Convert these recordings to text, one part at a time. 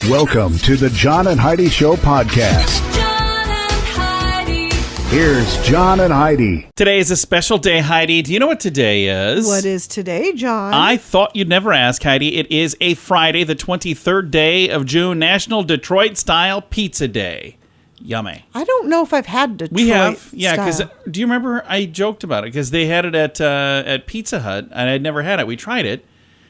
Welcome to the John and Heidi Show podcast. John and Heidi. Here's John and Heidi. Today is a special day, Heidi. Do you know what today is? What is today, John? I thought you'd never ask, Heidi. It is a Friday, the 23rd day of June, National Detroit-Style Pizza Day. Yummy. I don't know if I've had Detroit We have, yeah, because style. do you remember I joked about it? Because they had it at Pizza Hut, and I'd never had it. We tried it.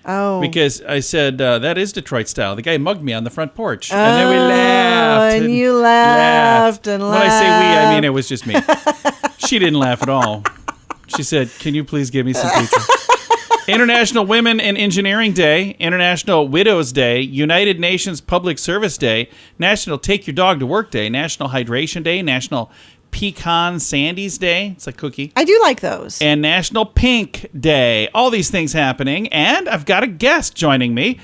Oh. Because I said, that is Detroit style. The guy mugged me on the front porch. And then we laughed. and you laughed and When I say we, I laughed. mean it was just me. She didn't laugh at all. She said, can you please give me some pizza? International Women in Engineering Day, International Widows Day, United Nations Public Service Day, National Take Your Dog to Work Day, National Hydration Day, National Pecan Sandies Day. It's a cookie. I do like those. And National Pink Day. All these things happening. And I've got a guest joining me.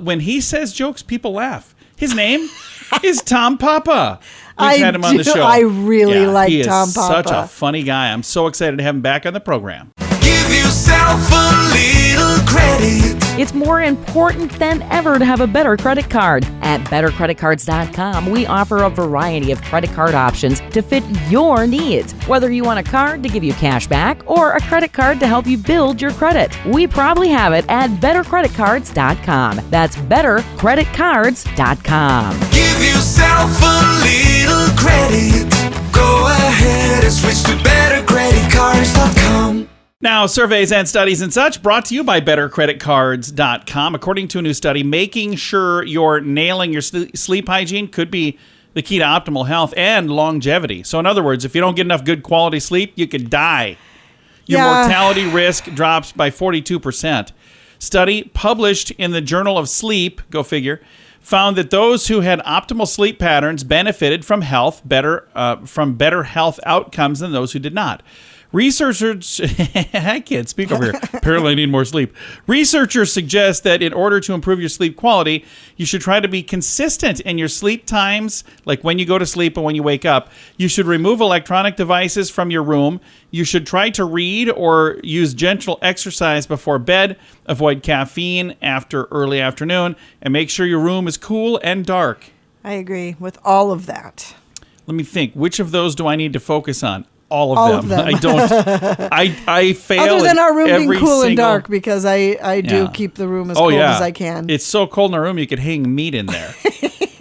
When he says jokes, people laugh. His name is Tom Papa. We've had him on the show. I really like he is Tom Papa. Such a funny guy. I'm so excited to have him back on the program. Give yourself a little credit. It's more important than ever to have a better credit card. At bettercreditcards.com, we offer a variety of credit card options to fit your needs. Whether you want a card to give you cash back or a credit card to help you build your credit, we probably have it at bettercreditcards.com. That's bettercreditcards.com. Give yourself a little credit. Go ahead and switch to bettercreditcards.com. Now, surveys and studies and such brought to you by bettercreditcards.com. According to a new study, making sure you're nailing your sleep hygiene could be the key to optimal health and longevity. So in other words, if you don't get enough good quality sleep, you could die. Your mortality risk drops by 42%. Study published in the Journal of Sleep, go figure, found that those who had optimal sleep patterns benefited from better health outcomes than those who did not. Researchers, I can't speak over here. Apparently I need more sleep. Researchers suggest that in order to improve your sleep quality, you should try to be consistent in your sleep times, like when you go to sleep and when you wake up. You should remove electronic devices from your room. You should try to read or use gentle exercise before bed. Avoid caffeine after early afternoon, and make sure your room is cool and dark. I agree with all of that. Let me think. Which of those do I need to focus on? All All of of them. them. I don't. I fail. Other than our room being every cool and single- dark, because I do Yeah. keep the room as cold as I can. It's so cold in our room you could hang meat in there.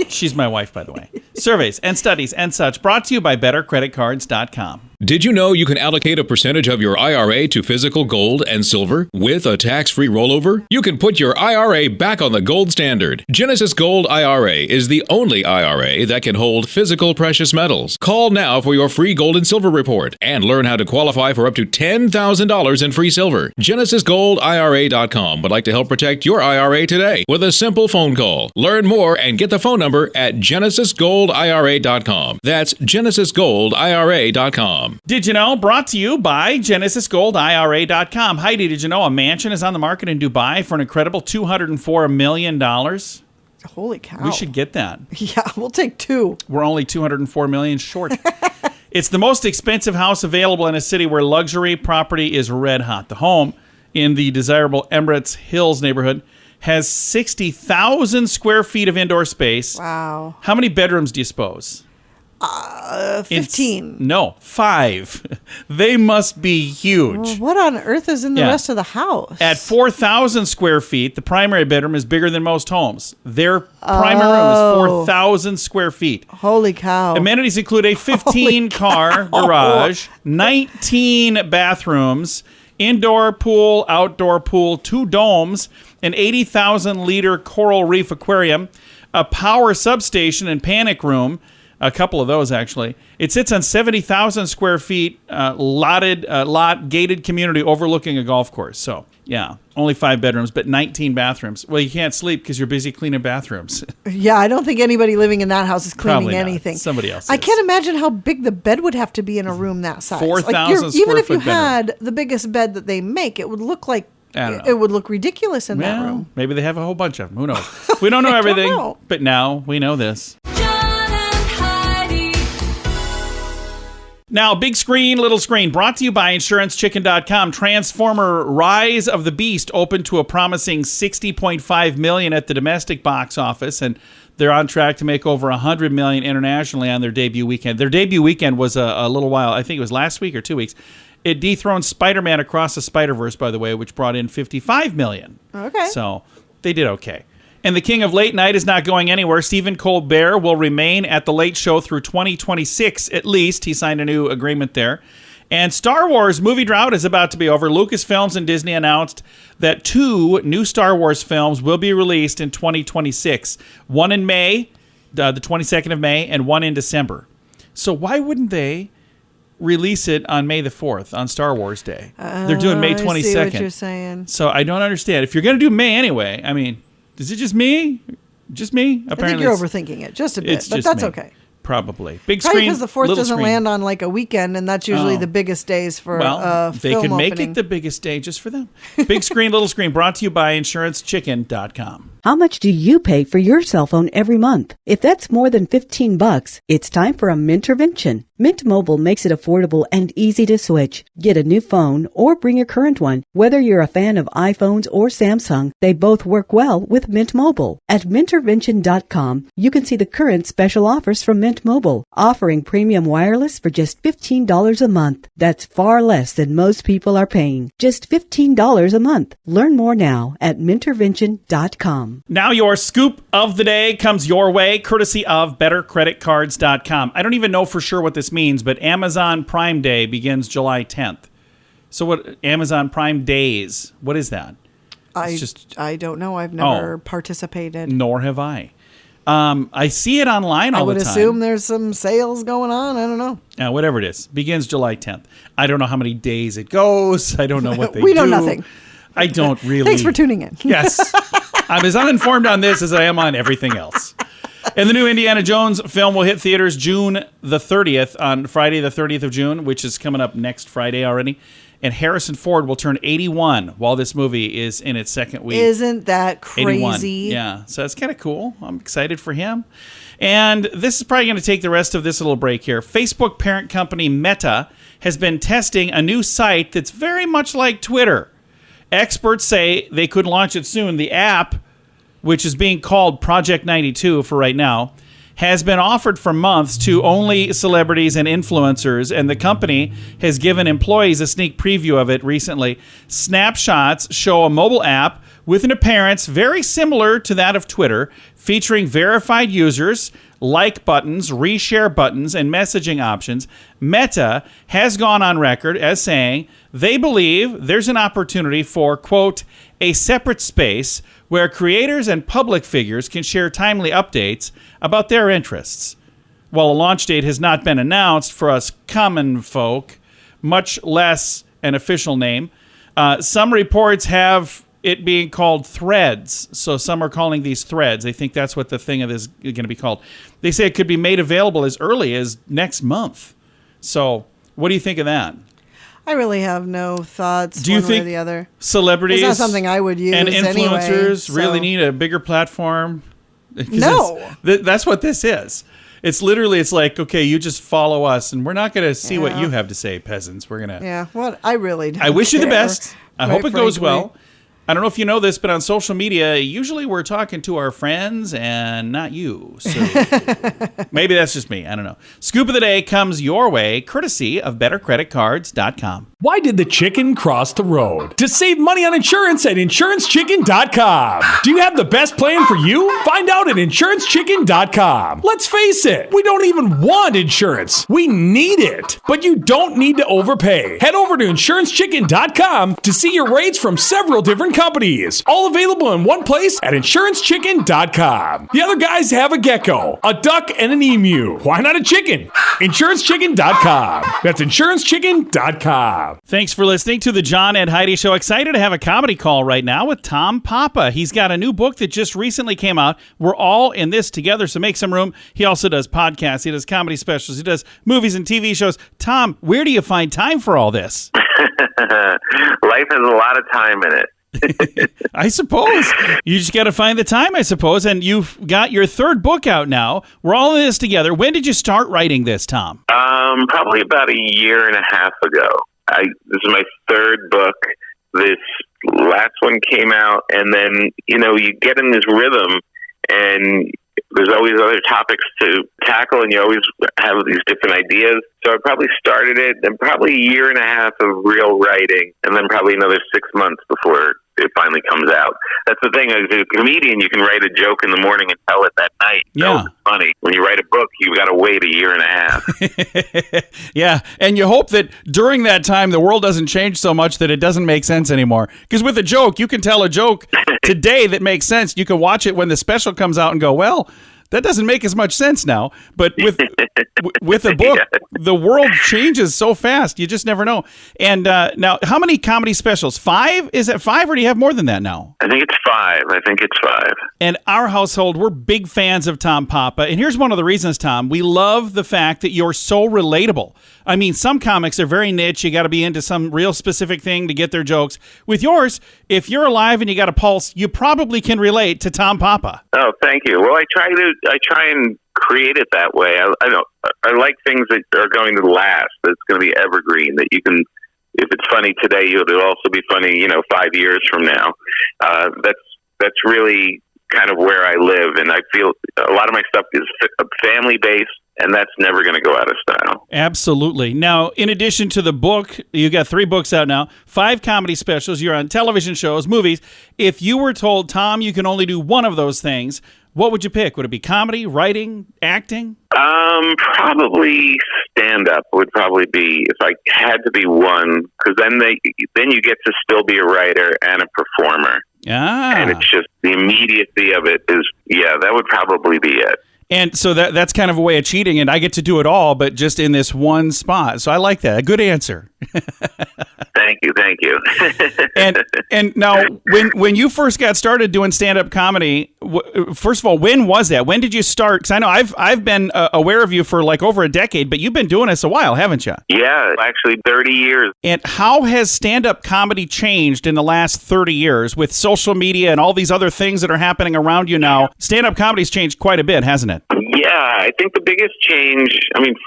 She's my wife, by the way. Surveys and studies and such brought to you by bettercreditcards.com. Did you know you can allocate a percentage of your IRA to physical gold and silver with a tax-free rollover? You can put your IRA back on the gold standard. Genesis Gold IRA is the only IRA that can hold physical precious metals. Call now for your free gold and silver report and learn how to qualify for up to $10,000 in free silver. GenesisGoldIRA.com would like to help protect your IRA today with a simple phone call. Learn more and get the phone number at GenesisGoldIRA.com. That's GenesisGoldIRA.com. Did you know? Brought to you by GenesisGoldIRA.com. Heidi, did you know a mansion is on the market in Dubai for an incredible $204 million? Holy cow. We should get that. Yeah, we'll take two. We're only $204 million short. It's the most expensive house available in a city where luxury property is red hot. The home in the desirable Emirates Hills neighborhood has 60,000 square feet of indoor space. Wow. How many bedrooms do you suppose? 15. No, 5. They must be huge. What on earth is in the Yeah. rest of the house? At 4,000 square feet, the primary bedroom is bigger than most homes. Their primary room is 4,000 square feet. Holy cow. Amenities include a 15-car garage, 19 bathrooms, indoor pool, outdoor pool, 2 domes, an 80,000-liter coral reef aquarium, a power substation and panic room, a couple of those actually. It sits on 70,000 square feet, gated community overlooking a golf course. So, yeah, only 5 bedrooms, but 19 bathrooms. Well, you can't sleep because you're busy cleaning bathrooms. Yeah, I don't think anybody living in that house is cleaning Probably not. anything. Somebody else I is. can't imagine how big the bed would have to be in a room that size. 4,000 even square if you foot bedroom. had the biggest bed that they make, it would look like I don't know. it would look ridiculous in that Well, room. maybe they have a whole bunch of them. Who knows? We don't know I don't everything, know. but now we know this. Now, big screen, little screen, brought to you by InsuranceChicken.com. Transformer Rise of the Beast opened to a promising $60.5 million at the domestic box office, and they're on track to make over $100 million internationally on their debut weekend. Their debut weekend was a little while, I think it was last week or 2 weeks. It dethroned Spider-Man Across the Spider-Verse, by the way, which brought in $55 million. Okay. So they did okay. And the king of late night is not going anywhere. Stephen Colbert will remain at The Late Show through 2026 at least. He signed a new agreement there. And Star Wars movie drought is about to be over. Lucasfilms and Disney announced that 2 new Star Wars films will be released in 2026. One in May, the 22nd of May, and one in December. So why wouldn't they release it on May the 4th, on Star Wars Day? They're doing May 22nd. I see what you're saying. So I don't understand. If you're going to do May anyway, I mean, is it just me? Just me? I think you're overthinking it just a bit, but that's okay. Probably. Big Probably screen, because the 4th little doesn't screen. land on like a weekend, and that's usually the biggest days for Well, they film could make opening. it the biggest day just for them. Big screen, little screen, brought to you by InsuranceChicken.com. How much do you pay for your cell phone every month? If that's more than $15, it's time for a Mintervention. Mint Mobile makes it affordable and easy to switch. Get a new phone or bring your current one. Whether you're a fan of iPhones or Samsung, they both work well with Mint Mobile. At Mintervention.com, you can see the current special offers from Mint Mobile, offering premium wireless for just $15 a month. That's far less than most people are paying. Just $15 a month. Learn more now at Mintervention.com. Now your scoop of the day comes your way, courtesy of BetterCreditCards.com. I don't even know for sure what this means, but Amazon Prime Day begins July 10th. So what, Amazon Prime Days, what is that? I don't know. I've never participated. Nor have I. I see it online all the time. I would assume there's some sales going on. I don't know. Whatever it is, begins July 10th. I don't know how many days it goes. I don't know what they do. We know nothing. I don't really. Thanks for tuning in. Yes. I'm as uninformed on this as I am on everything else. And the new Indiana Jones film will hit theaters June the 30th, on Friday the 30th of June, which is coming up next Friday already. And Harrison Ford will turn 81 while this movie is in its second week. Isn't that crazy? 81. Yeah, so that's kind of cool. I'm excited for him. And this is probably going to take the rest of this little break here. Facebook parent company Meta has been testing a new site that's very much like Twitter. Experts say they could launch it soon. The app, which is being called Project 92 for right now, has been offered for months to only celebrities and influencers, and the company has given employees a sneak preview of it recently. Snapshots show a mobile app with an appearance very similar to that of Twitter, featuring verified users, like buttons, reshare buttons, and messaging options. Meta has gone on record as saying they believe there's an opportunity for, quote, a separate space where creators and public figures can share timely updates about their interests. While a launch date has not been announced for us common folk, much less an official name, some reports have it being called Threads. So some are calling these Threads. They think that's what the thing of this is going to be called. They say it could be made available as early as next month. So what do you think of that? I really have no thoughts. Do you one way think or the other? Celebrities It's not something I would use and influencers anyway, really so. need a bigger platform? 'Cause No. that's what this is. It's literally, it's like, okay, you just follow us, and we're not going to see what Yeah. you have to say, peasants. We're going to. Yeah, what I really don't I wish you the care, best. I hope quite it goes frankly. well. I don't know if you know this, but on social media, usually we're talking to our friends and not you. So maybe that's just me. I don't know. Scoop of the day comes your way, courtesy of BetterCreditCards.com. Why did the chicken cross the road? To save money on insurance at InsuranceChicken.com. Do you have the best plan for you? Find out at InsuranceChicken.com. Let's face it, we don't even want insurance. We need it. But you don't need to overpay. Head over to InsuranceChicken.com to see your rates from several different companies. All available in one place at InsuranceChicken.com. The other guys have a gecko, a duck, and an emu. Why not a chicken? InsuranceChicken.com. That's InsuranceChicken.com. Thanks for listening to the John and Heidi Show. Excited to have a comedy call right now with Tom Papa. He's got a new book that just recently came out. We're all in this together, so make some room. He also does podcasts. He does comedy specials. He does movies and TV shows. Tom, where do you find time for all this? Life has a lot of time in it. I suppose. You just got to find the time, I suppose. And you've got your third book out now. We're all in this together. When did you start writing this, Tom? Probably about a year and a half ago. This is my third book. This last one came out, and then, you get in this rhythm, and there's always other topics to tackle, and you always have these different ideas. So I probably started it, and probably a year and a half of real writing, and then probably another 6 months before it finally comes out. That's the thing. As a comedian, you can write a joke in the morning and tell it that night. Yeah. It's funny. When you write a book, you've got to wait a year and a half. Yeah, and you hope that during that time the world doesn't change so much that it doesn't make sense anymore. Because with a joke, you can tell a joke today that makes sense. You can watch it when the special comes out and go, well, that doesn't make as much sense now. But with a book, the world changes so fast. You just never know. And now, how many comedy specials? 5? Is it 5, or do you have more than that now? I think it's 5. And our household, we're big fans of Tom Papa. And here's one of the reasons, Tom. We love the fact that you're so relatable. I mean, some comics are very niche. You got to be into some real specific thing to get their jokes. With yours, if you're alive and you got a pulse, you probably can relate to Tom Papa. Oh, thank you. Well, I try and create it that way. I like things that are going to last. That's going to be evergreen. That you can, if it's funny today, it'll also be funny, 5 years from now. That's really kind of where I live, and I feel a lot of my stuff is family based. And that's never going to go out of style. Absolutely. Now, in addition to the book, you got 3 books out now, 5 comedy specials, you're on television shows, movies. If you were told, Tom, you can only do one of those things, what would you pick? Would it be comedy, writing, acting? Probably stand-up would probably be, if I had to be one, because then you get to still be a writer and a performer. And it's just the immediacy of it is, that would probably be it. And so that's kind of a way of cheating, and I get to do it all, but just in this one spot. So I like that. A good answer. Thank you. and now, when you first got started doing stand-up comedy, first of all, when was that? When did you start? Because I know I've been aware of you for like over a decade, but you've been doing this a while, haven't you? Yeah, actually 30 years. And how has stand-up comedy changed in the last 30 years with social media and all these other things that are happening around you now? Stand-up comedy's changed quite a bit, hasn't it? Yeah, I think the biggest change,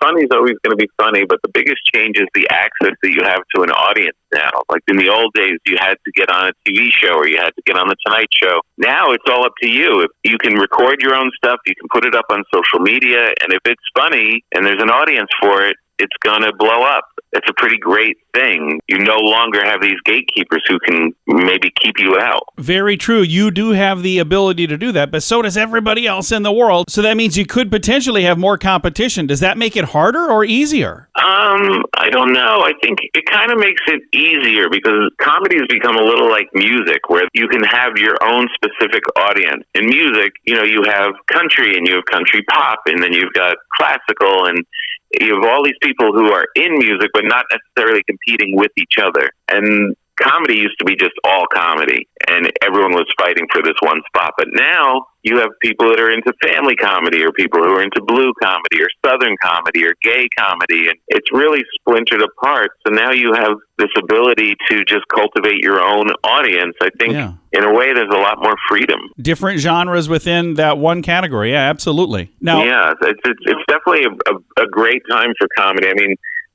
funny is always going to be funny, but the biggest change is the access that you have to an audience now. Like in the old days, you had to get on a TV show or you had to get on the Tonight Show. Now it's all up to you. If you can record your own stuff, you can put it up on social media, and if it's funny and there's an audience for it, it's going to blow up. It's a pretty great thing. You no longer have these gatekeepers who can maybe keep you out. Very true. You do have the ability to do that, but so does everybody else in the world. So that means you could potentially have more competition. Does that make it harder or easier? I don't know. I think it kind of makes it easier because comedy has become a little like music where you can have your own specific audience. In music, you have country and you have country pop and then you've got classical and you have all these people who are in music but not necessarily competing with each other. And comedy used to be just all comedy, and everyone was fighting for this one spot. But now you have people that are into family comedy or people who are into blue comedy or southern comedy or gay comedy, and it's really splintered apart. So now you have this ability to just cultivate your own audience. I think in a way there's a lot more freedom. Different genres within that one category. Yeah, absolutely. Now, yeah, it's definitely a great time for comedy.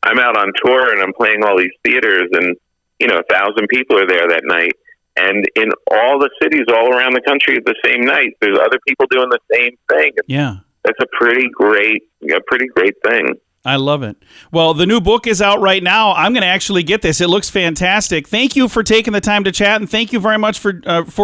I'm out on tour and I'm playing all these theaters and 1,000 people are there that night. And in all the cities all around the country at the same night, there's other people doing the same thing. Yeah. That's a pretty great thing. I love it. Well, the new book is out right now. I'm going to actually get this. It looks fantastic. Thank you for taking the time to chat, and thank you very much for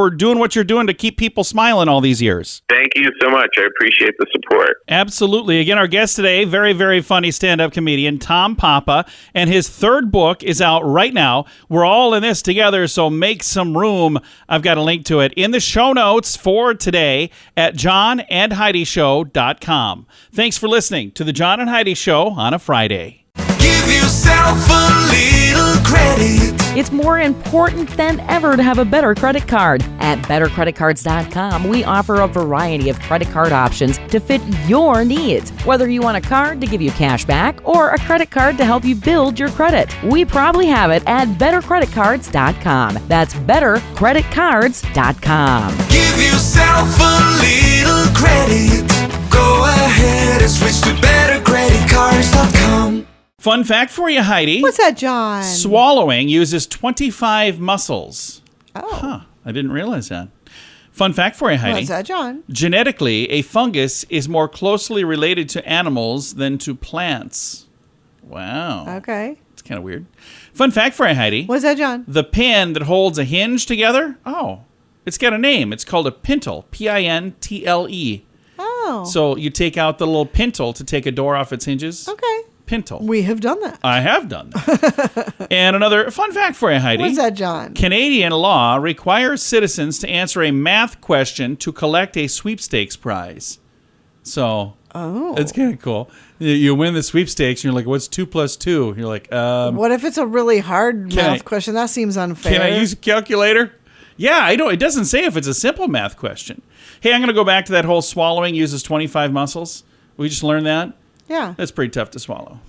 doing what you're doing to keep people smiling all these years. Thank you so much. I appreciate the support. Absolutely. Again, our guest today, very, very funny stand-up comedian, Tom Papa, and his third book is out right now. We're all in this together, so make some room. I've got a link to it in the show notes for today at johnandheidishow.com. Thanks for listening to The John and Heidi Show on a Friday. Give yourself a little credit. It's more important than ever to have a better credit card. At bettercreditcards.com, we offer a variety of credit card options to fit your needs. Whether you want a card to give you cash back or a credit card to help you build your credit, we probably have it at bettercreditcards.com. That's bettercreditcards.com. Give yourself a little credit. Go ahead and switch to bettercreditcards.com. Fun fact for you, Heidi. What's that, John? Swallowing uses 25 muscles. Oh. Huh. I didn't realize that. Fun fact for you, Heidi. What's that, John? Genetically, a fungus is more closely related to animals than to plants. Wow. Okay. It's kind of weird. Fun fact for you, Heidi. What's that, John? The pin that holds a hinge together, it's got a name. It's called a pintle. Pintle. Oh. So you take out the little pintle to take a door off its hinges. Okay. Pintle. We have done that. I have done that. And another fun fact for you, Heidi. What's that, John? Canadian law requires citizens to answer a math question to collect a sweepstakes prize. So, it's kind of cool. You win the sweepstakes, and you're like, what's 2 plus 2? You're like, What if it's a really hard math question? That seems unfair. Can I use a calculator? Yeah, I don't. It doesn't say if it's a simple math question. Hey, I'm going to go back to that whole swallowing uses 25 muscles. We just learned that. Yeah. That's pretty tough to swallow.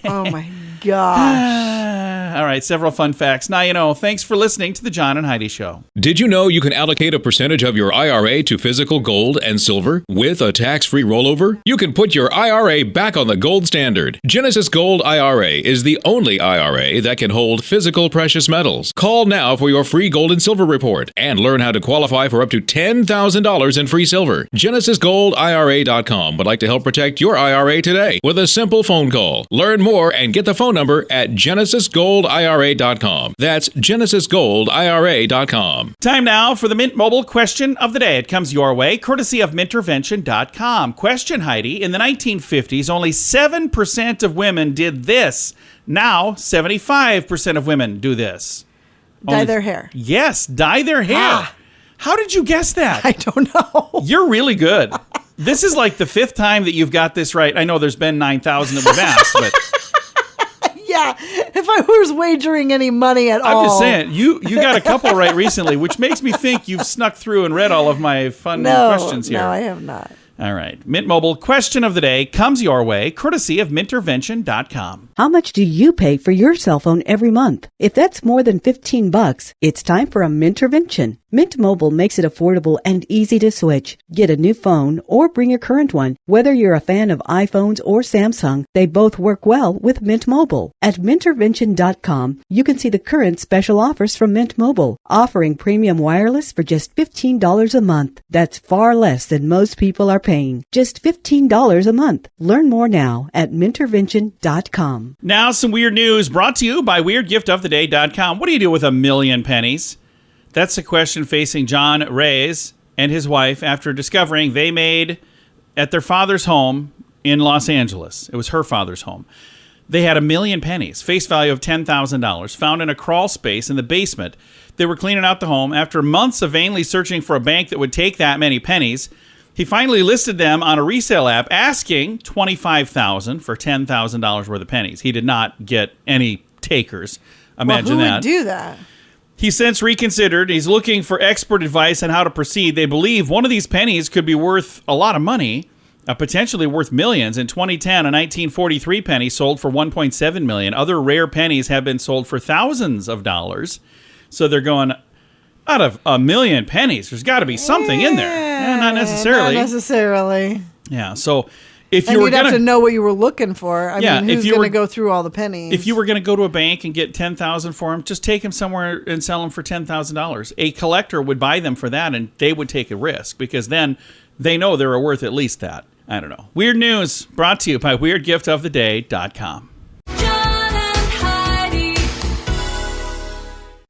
Oh, my gosh. All right, several fun facts. Now you know. Thanks for listening to the John and Heidi Show. Did you know you can allocate a percentage of your IRA to physical gold and silver with a tax-free rollover? You can put your IRA back on the gold standard. Genesis Gold IRA is the only IRA that can hold physical precious metals. Call now for your free gold and silver report and learn how to qualify for up to $10,000 in free silver. GenesisGoldIRA.com would like to help protect your IRA today with a simple phone call. Learn more and get the phone number at GenesisGoldIRA.com. That's GenesisGoldIRA.com. Time now for the Mint Mobile question of the day. It comes your way, courtesy of Mintervention.com. Question, Heidi. In the 1950s, only 7% of women did this. Now, 75% of women do this. Dye their hair. Yes, dye their hair. How did you guess that? I don't know. You're really good. This is like the 5th time that you've got this right. I know there's been 9,000 that we've asked, but... Yeah, if I was wagering any money at all. I'm just saying, you got a couple right recently, which makes me think you've snuck through and read all of my fun questions here. No, I have not. All right. Mint Mobile question of the day comes your way, courtesy of Mintervention.com. How much do you pay for your cell phone every month? If that's more than $15, it's time for a Mintervention. Mint Mobile makes it affordable and easy to switch. Get a new phone or bring your current one. Whether you're a fan of iPhones or Samsung, they both work well with Mint Mobile. At Mintervention.com, you can see the current special offers from Mint Mobile, offering premium wireless for just $15 a month. That's far less than most people are paying. Just $15 a month. Learn more now at Mintervention.com. Now some weird news brought to you by WeirdGiftOfTheDay.com. What do you do with 1,000,000 pennies? That's the question facing John Reyes and his wife after discovering they made at their father's home in Los Angeles. It was her father's home. They had 1,000,000 pennies, face value of $10,000, found in a crawl space in the basement. They were cleaning out the home. After months of vainly searching for a bank that would take that many pennies, he finally listed them on a resale app, asking $25,000 for $10,000 worth of pennies. He did not get any takers. Imagine who that. would do that? He's since reconsidered. He's looking for expert advice on how to proceed. They believe one of these pennies could be worth a lot of money, potentially worth millions. In 2010, a 1943 penny sold for $1.7 million. Other rare pennies have been sold for thousands of dollars. So they're going, out of 1,000,000 pennies, there's got to be something in there. Not necessarily. Not necessarily. Yeah, so if And you were you'd have gonna, to know what you were looking for. I Yeah, mean, if who's you going were- to go through all the pennies? if you were going to go to a bank and get $10,000 for them, just take them somewhere and sell them for $10,000. A collector would buy them for that, and they would take a risk because then they know they're worth at least that. I don't know. Weird news brought to you by WeirdGiftOfTheDay.com. John and Heidi.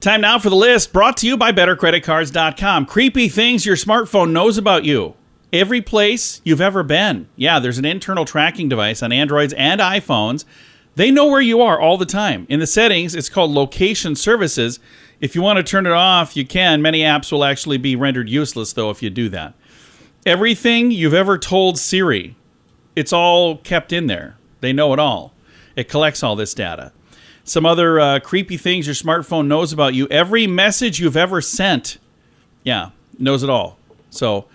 Time now for the list brought to you by BetterCreditCards.com. Creepy things your smartphone knows about you. Every place you've ever been. Yeah, there's an internal tracking device on Androids and iPhones. They know where you are all the time. In the settings, it's called Location Services. If you want to turn it off, you can. Many apps will actually be rendered useless, though, if you do that. Everything you've ever told Siri, it's all kept in there. They know it all. It collects all this data. Some other creepy things your smartphone knows about you. Every message you've ever sent, knows it all. So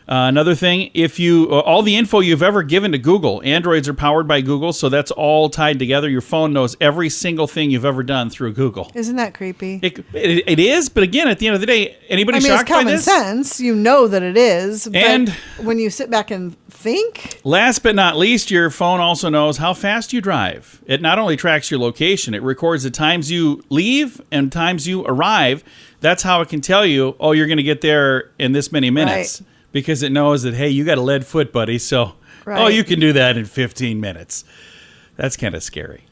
another thing, if you all the info you've ever given to Google, Androids are powered by Google, so that's all tied together. Your phone knows every single thing you've ever done through Google. Isn't that creepy? It is, but again, at the end of the day, anybody shocked it's by common this? sense. You know that it is. But And- when you sit back and think, Last but not least, your phone also knows how fast you drive. It not only tracks your location, it records the times you leave and times you arrive. That's how it can tell you, oh, you're going to get there in this many minutes. Right. Because it knows that, hey, you got a lead foot, buddy, so, Right. you can do that in 15 minutes. That's kind of scary.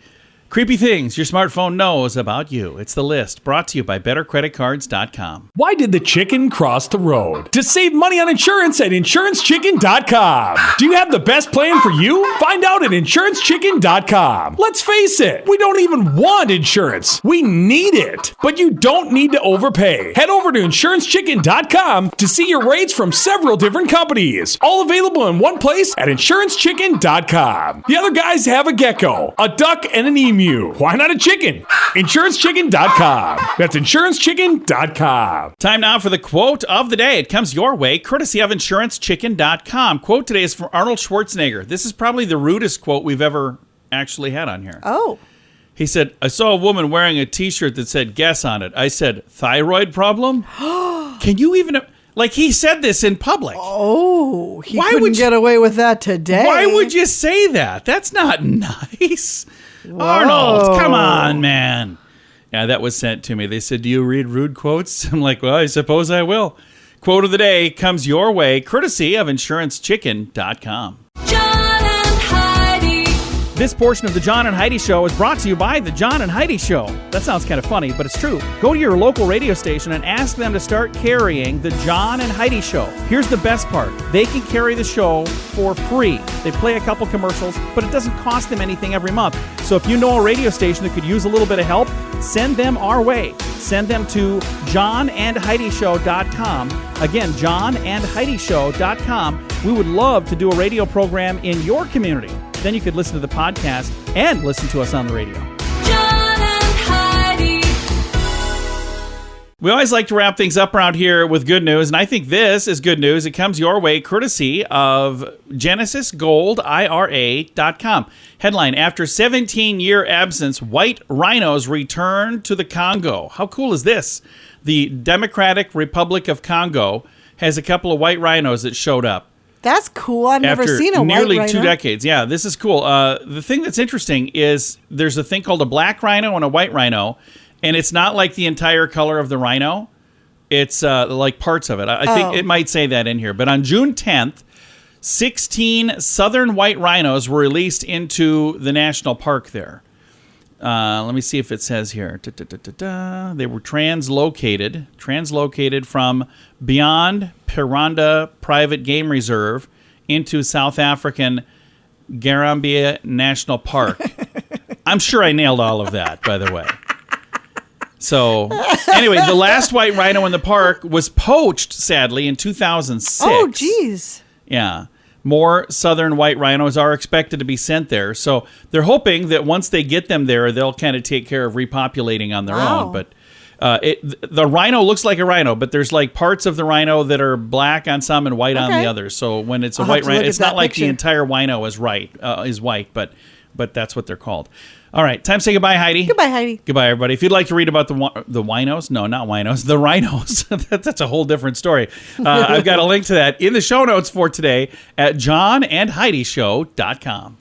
Creepy things your smartphone knows about you. It's the list, brought to you by BetterCreditCards.com. Why did the chicken cross the road? To save money on insurance at InsuranceChicken.com. Do you have the best plan for you? Find out at InsuranceChicken.com. Let's face it, we don't even want insurance. We need it. But you don't need to overpay. Head over to InsuranceChicken.com to see your rates from several different companies. All available in one place at InsuranceChicken.com. The other guys have a gecko, a duck, and an emu. Why not a chicken? InsuranceChicken.com. That's InsuranceChicken.com. Time now for the quote of the day. It comes your way, courtesy of InsuranceChicken.com. Quote today is from Arnold Schwarzenegger. This is probably the rudest quote we've ever actually had on here. oh, He said, I saw a woman wearing a t-shirt that said guess on it. I said, thyroid problem? Can you even... Like, he said this in public. he Why couldn't would you- get away with that today. Why would you say that? That's not nice. Arnold, come on, man. Yeah, that was sent to me. They said, do you read rude quotes? I'm like, well, I suppose I will. Quote of the day comes your way, courtesy of InsuranceChicken.com. John and Heidi. This portion of the John and Heidi Show is brought to you by the John and Heidi Show. That sounds kind of funny, but it's true. Go to your local radio station and ask them to start carrying the John and Heidi Show. Here's the best part. They can carry the show for free. They play a couple commercials, but it doesn't cost them anything every month. So if you know a radio station that could use a little bit of help, send them our way. Send them to johnandheidishow.com. Again, johnandheidishow.com. We would love to do a radio program in your community. Then you could listen to the podcast and listen to us on the radio. John and Heidi. We always like to wrap things up around here with good news, and I think this is good news. It comes your way courtesy of GenesisGoldIRA.com. Headline, after 17-year absence, white rhinos return to the Congo. How cool is this? The Democratic Republic of Congo has a couple of white rhinos that showed up. That's cool. I've never After seen a nearly white 2 rhino. decades. Yeah, this is cool. The thing that's interesting is there's a thing called a black rhino and a white rhino, and it's not like the entire color of the rhino. It's like parts of it. I think it might say that in here. But on June 10th, 16 southern white rhinos were released into the national park there. Let me see if it says here. They were translocated from beyond Piranda Private Game Reserve into South African Garambia National Park. I'm sure I nailed all of that, by the way. So, anyway, the last white rhino in the park was poached, sadly, in 2006. Oh, geez. Yeah. More southern white rhinos are expected to be sent there. So they're hoping that once they get them there, they'll kind of take care of repopulating on their own. But the rhino looks like a rhino, but there's like parts of the rhino that are black on some and white on the others. So when it's a I'll white have to rhino, look it's at not that like picture. the entire rhino is white, but that's what they're called. All right, time to say goodbye, Heidi. Goodbye, Heidi. Goodbye, everybody. If you'd like to read about the winos, no, not winos, the rhinos, that's a whole different story. I've got a link to that in the show notes for today at johnandheidishow.com.